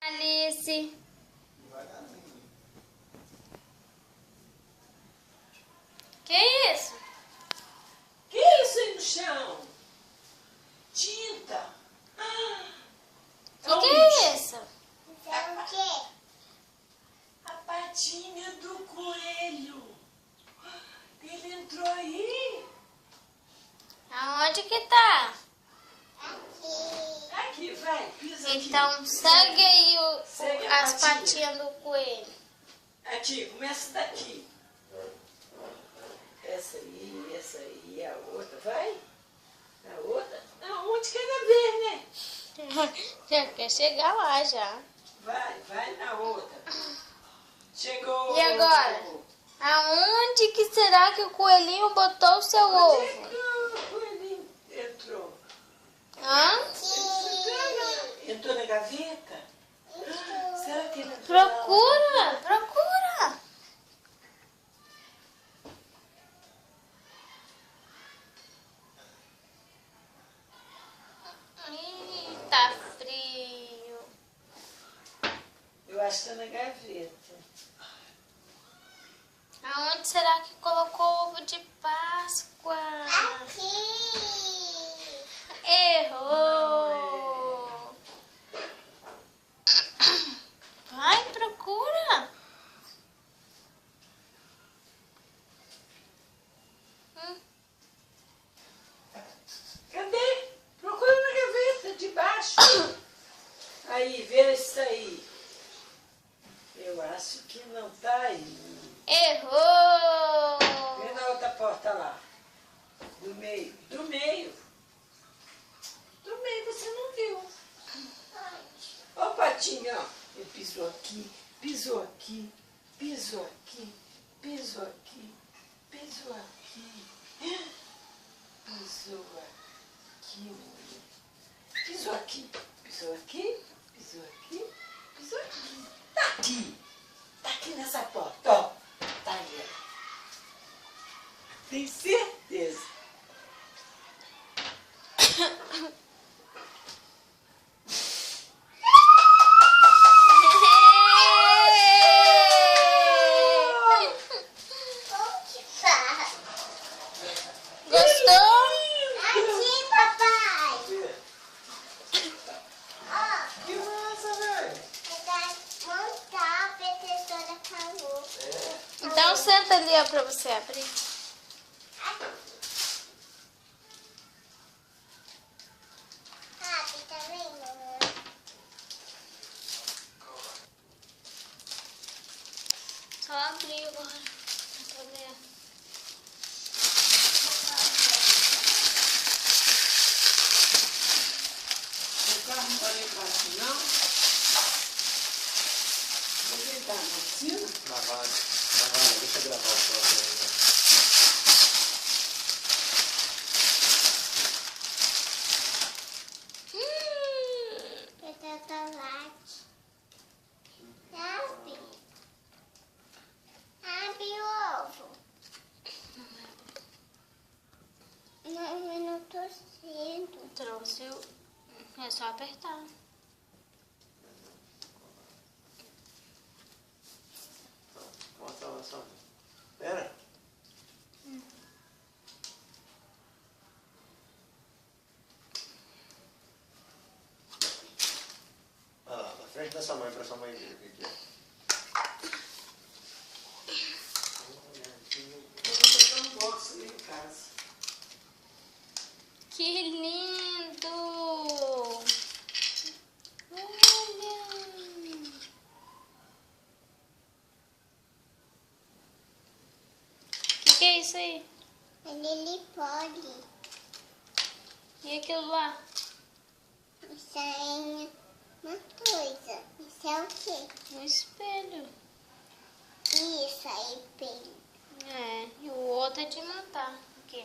Alice. Que isso? Que isso aí no chão? Tinta. Que é isso? O quê? A patinha do coelho. Ele entrou aí. Aonde que tá? Aqui. Aqui, vai, pisa aqui. Então segue aí Segue a as patinha. patinhas do coelho. Aqui, começa daqui. Essa aí, a outra. Vai. A outra. Aonde quer ver, né? Já quer chegar lá já. Vai na outra. Chegou. E agora? Aonde que será que o coelhinho botou o seu Onde é ovo? que o coelhinho entrou? Hã? Entrou na gaveta? Será que ele entrou Procura, procura. Ih, tá frio. Eu acho que tá na gaveta. Aonde será que colocou o ovo de Páscoa? Aqui. Errou. Vai, procura. Cadê? Procura na gaveta de baixo. Aí, vê se tá aí. Eu acho que não tá aí. Errou. Vê na outra porta lá. Do meio. Do meio. Do meio você não viu. Ó o patinho, ó. Ele pisou aqui, pisou aqui, pisou aqui, pisou aqui, pisou aqui. Pisou aqui, mulher. Pisou aqui, pisou aqui, pisou aqui, pisou aqui. Tá aqui. Tá aqui nessa porta, ó. Tá aí, ó. Tem certeza. Onde tá? Gostou? Aqui, papai. Ó, Que massa, velho. vai montar a protetora calor. Então senta ali, ó, pra você abrir. Sabe, tá vendo? Só abrir agora. Pra ver. O carro não vai entrar assim, não? Vou tentar, não precisa? Na vaga, deixa eu gravar o próximo aí. Chocolate. Sabe? Abre o ovo. Não, eu não tô sendo. Trouxe o... É só apertar. Mostra lá só. Pera. Olha lá, na frente da sua mãe, pra sua mãe ver o que é. Eu vou botar um box ali em casa. Que lindo! Olha! Que é isso aí? Ele pode. E aquilo lá? Isso é uma coisa. Isso é o quê? Um espelho. Isso aí, pelo. É, e o outro é de montar. Aqui.